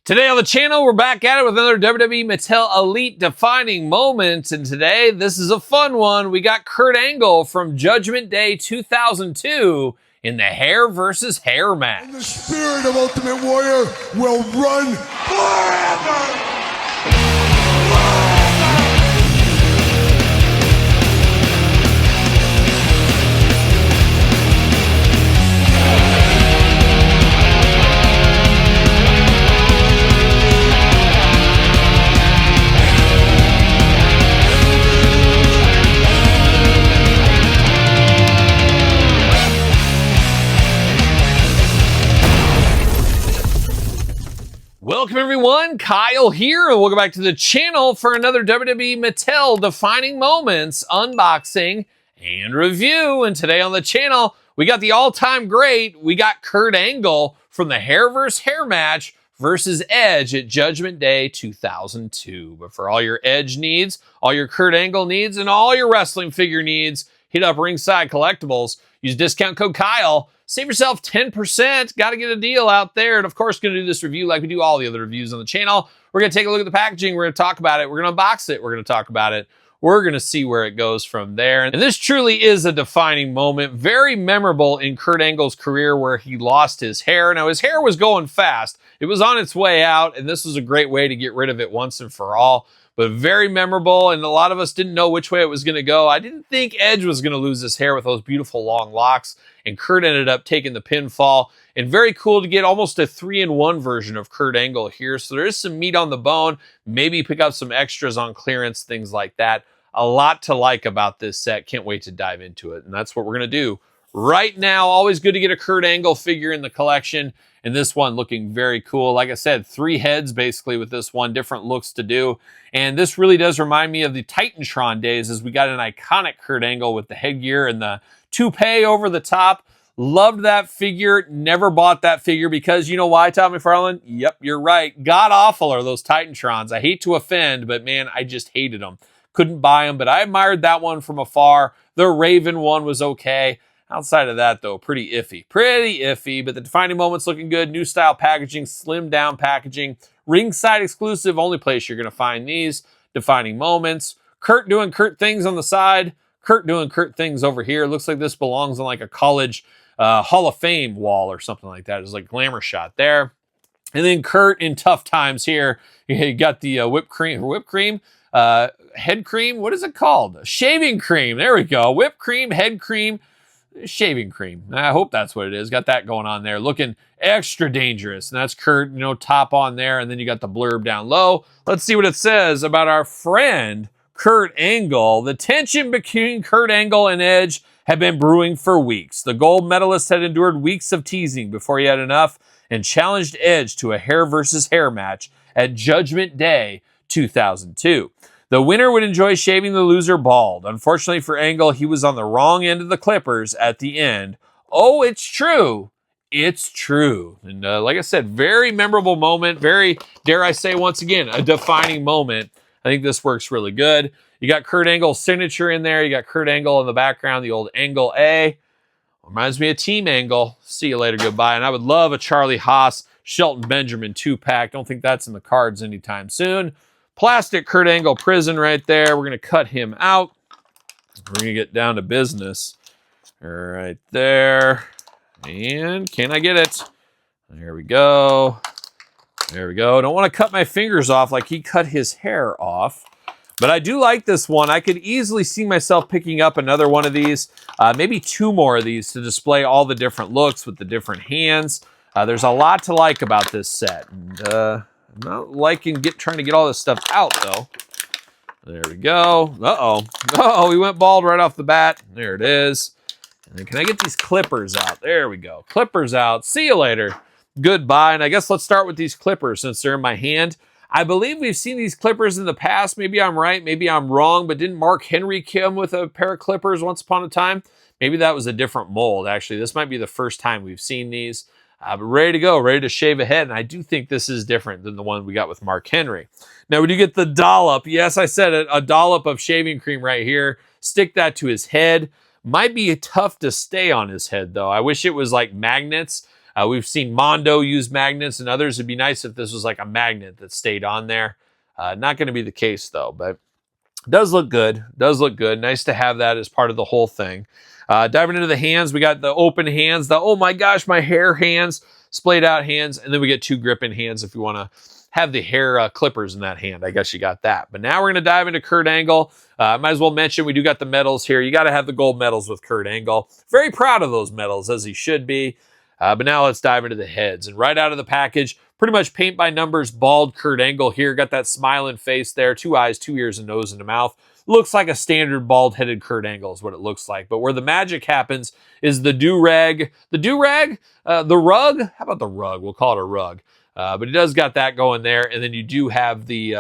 Today on the channel, we're back at it with another WWE Mattel Elite defining moment. And today, this is a fun one. We got Kurt Angle from Judgment Day 2002 in the hair versus hair match. And the spirit of Ultimate Warrior will run forever! Welcome everyone, Kyle here, and welcome back to the channel for another WWE Mattel Defining Moments unboxing and review. And today on the channel, we got the all-time great, we got Kurt Angle from the hair versus hair match versus Edge at Judgment Day 2002. But for all your Edge needs, all your Kurt Angle needs, and all your wrestling figure needs, hit up Ringside Collectibles. Use discount code Kyle. Save yourself 10%. Got to get a deal out there. And of course, going to do this review like we do all the other reviews on the channel. We're going to take a look at the packaging. We're going to talk about it. We're going to unbox it. We're going to talk about it. We're going to see where it goes from there. And this truly is a defining moment. Very memorable in Kurt Angle's career where he lost his hair. Now, his hair was going fast. It was on its way out. And this was a great way to get rid of it once and for all. But very memorable, and a lot of us didn't know which way it was going to go. I didn't think Edge was going to lose his hair with those beautiful long locks, and Kurt ended up taking the pinfall. And very cool to get almost a 3-in-1 version of Kurt Angle here. So there is some meat on the bone. Maybe pick up some extras on clearance, things like that. A lot to like about this set. Can't wait to dive into it, and that's what we're going to do right now. Always good to get a Kurt Angle figure in the collection. And this one looking very cool. Like I said, 3 heads basically with this one, different looks to do. And this really does remind me of the Titantron days as we got an iconic Kurt Angle with the headgear and the toupee over the top. Loved that figure. Never bought that figure because you know why, Tom McFarlane? Yep, you're right. God awful are those Titantrons. I hate to offend, but man, I just hated them. Couldn't buy them, but I admired that one from afar. The Raven one was okay. Outside of that, though, pretty iffy. Pretty iffy, but the defining moment's looking good. New style packaging, slimmed down packaging. Ringside exclusive, only place you're going to find these defining moments. Kurt doing Kurt things on the side. Kurt doing Kurt things over here. Looks like this belongs on like a college Hall of Fame wall or something like that. It's like glamour shot there. And then Kurt in tough times here. You got the whipped cream, head cream. What is it called? Shaving cream. There we go. Whipped cream, head cream. Shaving cream. I hope that's what it is. Got that going on there. Looking extra dangerous. And that's Kurt, you know, top on there. And then you got the blurb down low. Let's see what it says about our friend, Kurt Angle. The tension between Kurt Angle and Edge had been brewing for weeks. The gold medalist had endured weeks of teasing before he had enough and challenged Edge to a hair versus hair match at Judgment Day 2002. The winner would enjoy shaving the loser bald. Unfortunately for Angle, he was on the wrong end of the clippers at the end. Oh, it's true. It's true. And like I said, very memorable moment. Very, dare I say once again, a defining moment. I think this works really good. You got Kurt Angle's signature in there. You got Kurt Angle in the background, the old Angle A. Reminds me of Team Angle. See you later, goodbye. And I would love a Charlie Haas, Shelton Benjamin 2-pack. Don't think that's in the cards anytime soon. Plastic Kurt Angle prison right there. We're going to cut him out. We're going to get down to business right there. And can I get it? There we go. There we go. Don't want to cut my fingers off like he cut his hair off. But I do like this one. I could easily see myself picking up another one of these. Maybe 2 more of these to display all the different looks with the different hands. There's a lot to like about this set. And, I'm not liking trying to get all this stuff out, though. There we go. Uh-oh. Uh-oh, we went bald right off the bat. There it is. And then can I get these clippers out? There we go. Clippers out. See you later. Goodbye. And I guess let's start with these clippers since they're in my hand. I believe we've seen these clippers in the past. Maybe I'm right. Maybe I'm wrong. But didn't Mark Henry come with a pair of clippers once upon a time? Maybe that was a different mold, actually. This might be the first time we've seen these. But ready to go, ready to shave a head. And I do think this is different than the one we got with Mark Henry. Now, when you get the dollop, yes, I said it, a dollop of shaving cream right here. Stick that to his head. Might be tough to stay on his head, though. I wish it was like magnets. We've seen Mondo use magnets and others. It'd be nice if this was like a magnet that stayed on there. Not going to be the case though, but does look good. Does look good. Nice to have that as part of the whole thing. Diving into the hands, we got the open hands, the oh my gosh, my hair hands, splayed out hands, and then we get 2 gripping hands if you want to have the hair clippers in that hand. I guess you got that. But now we're going to dive into Kurt Angle. Might as well mention we do got the medals here. You got to have the gold medals with Kurt Angle. Very proud of those medals, as he should be. But now let's dive into the heads. And right out of the package, pretty much paint by numbers, bald Kurt Angle here. Got that smiling face there, 2 eyes, 2 ears, a nose, and a mouth. Looks like a standard bald-headed Kurt Angle is what it looks like. But where the magic happens is the do-rag. The do-rag? The rug? How about the rug? We'll call it a rug. But it does got that going there. And then you do have the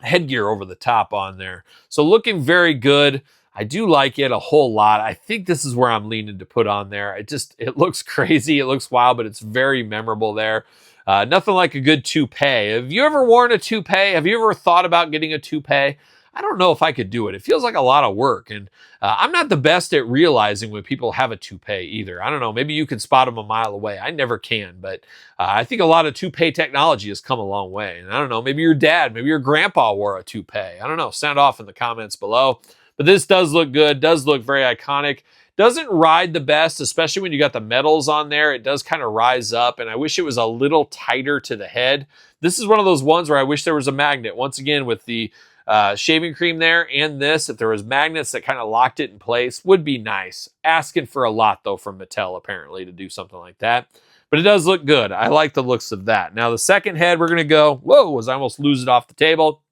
headgear over the top on there. So looking very good. I do like it a whole lot. I think this is where I'm leaning to put on there. It looks crazy. It looks wild, but it's very memorable there. Nothing like a good toupee. Have you ever worn a toupee? Have you ever thought about getting a toupee? I don't know if I could do it. It feels like a lot of work. And I'm not the best at realizing when people have a toupee either. I don't know. Maybe you can spot them a mile away. I never can. But I think a lot of toupee technology has come a long way. And I don't know. Maybe your dad, maybe your grandpa wore a toupee. I don't know. Sound off in the comments below. But this does look good. Does look very iconic. Doesn't ride the best, especially when you got the medals on there. It does kind of rise up. And I wish it was a little tighter to the head. This is one of those ones where I wish there was a magnet. Once again, with the shaving cream there and this, if there was magnets that kind of locked it in place, would be nice. Asking for a lot though from Mattel apparently to do something like that, but it does look good. I like the looks of that. Now the second head, we're gonna go, whoa, as I almost lose it off the table.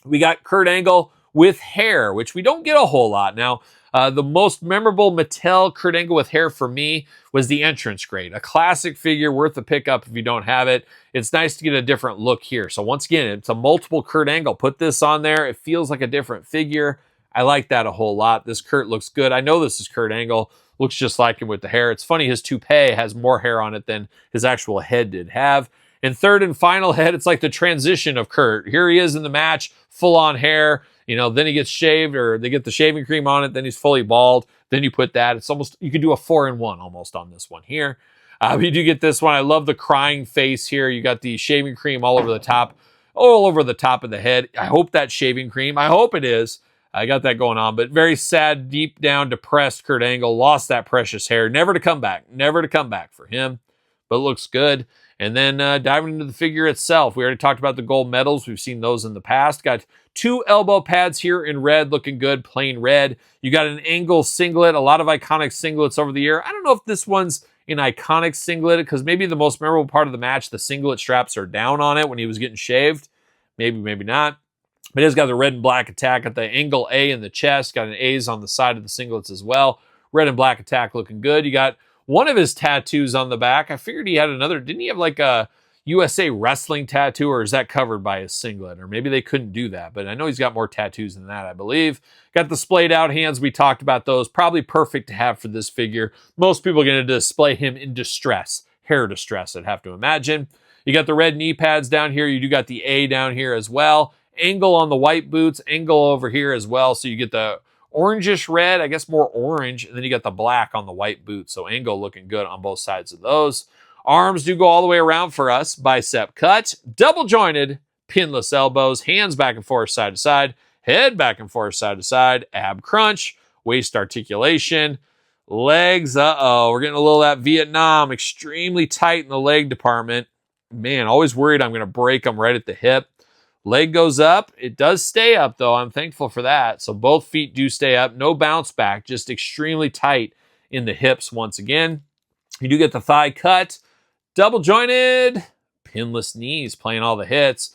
We got Kurt Angle with hair, which we don't get a whole lot. Now the most memorable Mattel Kurt Angle with hair for me was the entrance grade, a classic figure worth a pickup if you don't have it. It's nice to get a different look here. So once again, it's a multiple Kurt Angle. Put this on there. It feels like a different figure. I like that a whole lot. This Kurt looks good. I know this is Kurt Angle. Looks just like him with the hair. It's funny, his toupee has more hair on it than his actual head did have. And third and final head, it's like the transition of Kurt. Here he is in the match, full on hair. You know, then he gets shaved, or they get the shaving cream on it. Then he's fully bald. Then you put that. It's almost, you could do a 4-in-1 almost on this one here. You do get this one. I love the crying face here. You got the shaving cream all over the top of the head. I hope that's shaving cream. I hope it is. I got that going on, but very sad, deep down, depressed Kurt Angle. Lost that precious hair. Never to come back. Never to come back for him, but looks good. And then diving into the figure itself, we already talked about the gold medals. We've seen those in the past. Got 2 elbow pads here in red, looking good, plain red. You got an Angle singlet, a lot of iconic singlets over the year. I don't know if this one's an iconic singlet, because maybe the most memorable part of the match, the singlet straps are down on it when he was getting shaved. Maybe, maybe not. But it's got the red and black attack, got the Angle A in the chest, got an A's on the side of the singlets as well. Red and black attack looking good. You got one of his tattoos on the back. I figured he had another. Didn't he have like a USA Wrestling tattoo, or is that covered by his singlet? Or maybe they couldn't do that, but I know he's got more tattoos than that, I believe. Got the splayed out hands. We talked about those. Probably perfect to have for this figure. Most people are going to display him in distress, hair distress, I'd have to imagine. You got the red knee pads down here. You do got the A down here as well. Angle on the white boots, Angle over here as well. So you get the orangish red, I guess more orange, and then you got the black on the white boots. So Angle looking good on both sides of those. Arms do go all the way around for us. Bicep cut, double jointed, pinless elbows, hands back and forth side to side, head back and forth side to side, ab crunch, waist articulation, legs. We're getting a little of that Vietnam, extremely tight in the leg department. Man, always worried I'm going to break them right at the hip. Leg goes up. It does stay up, though. I'm thankful for that. So both feet do stay up. No bounce back, just extremely tight in the hips once again. You do get the thigh cut. Double jointed, pinless knees, playing all the hits.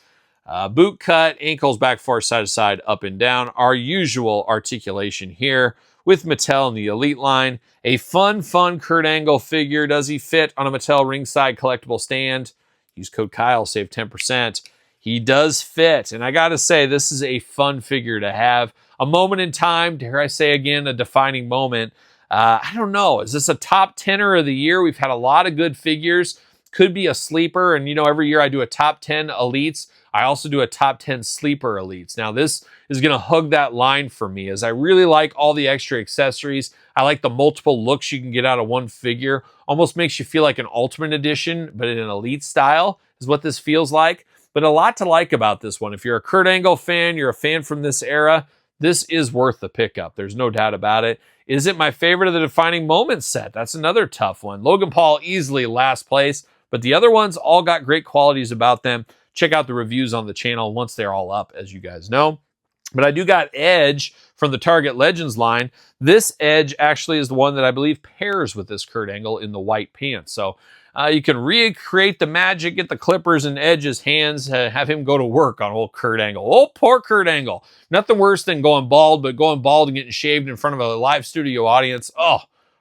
Boot cut, ankles back forth, side to side, up and down. Our usual articulation here with Mattel in the Elite line. A fun Kurt Angle figure. Does he fit on a Mattel ringside collectible stand? Use code Kyle, save 10%. He does fit. And I got to say, this is a fun figure to have. A moment in time, dare I say again, a defining moment. I don't know. Is this a top 10er of the year? We've had a lot of good figures. could be a sleeper. And, you know, every year I do a top 10 elites. I also do a top 10 sleeper elites. Now, this is going to hug that line for me, as I really like all the extra accessories. I like the multiple looks you can get out of one figure. Almost makes you feel like an Ultimate Edition, but in an elite style is what this feels like. But a lot to like about this one. If you're a Kurt Angle fan, you're a fan from this era, this is worth the pickup. There's no doubt about it. Is it my favorite of the Defining Moments set? That's another tough one. Logan Paul easily last place, but the other ones all got great qualities about them. Check out the reviews on the channel once they're all up, as you guys know. But I do got Edge from the Target Legends line. This Edge actually is the one that I believe pairs with this Kurt Angle in the white pants. So you can recreate the magic, get the clippers in Edge's hands, have him go to work on old Kurt Angle. Oh, poor Kurt Angle. Nothing worse than going bald, but going bald and getting shaved in front of a live studio audience. Oh,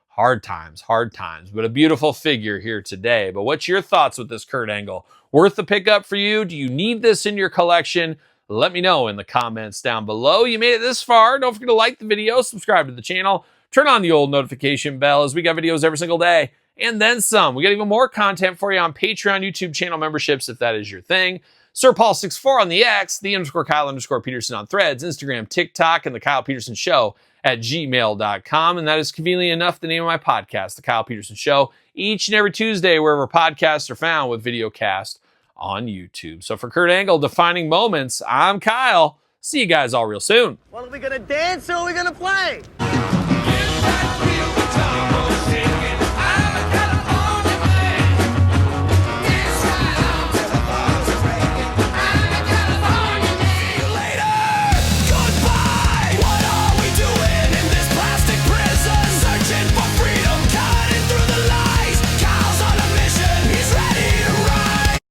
hard times, hard times. But a beautiful figure here today. But what's your thoughts with this Kurt Angle? Worth the pickup for you? Do you need this in your collection? Let me know in the comments down below. You made it this far. Don't forget to like the video, subscribe to the channel, turn on the old notification bell, as we got videos every single day. And then some. We got even more content for you on Patreon, YouTube channel memberships, if that is your thing. Sir Paul64 on the X, _Kyle_Peterson on Threads, Instagram, TikTok, and TheKylePetersonShow at gmail.com. And that is conveniently enough the name of my podcast, The Kyle Peterson Show, each and every Tuesday, wherever podcasts are found, with video cast on YouTube. So for Kurt Angle Defining Moments, I'm Kyle. See you guys all real soon. Well, are we gonna dance or are we gonna play?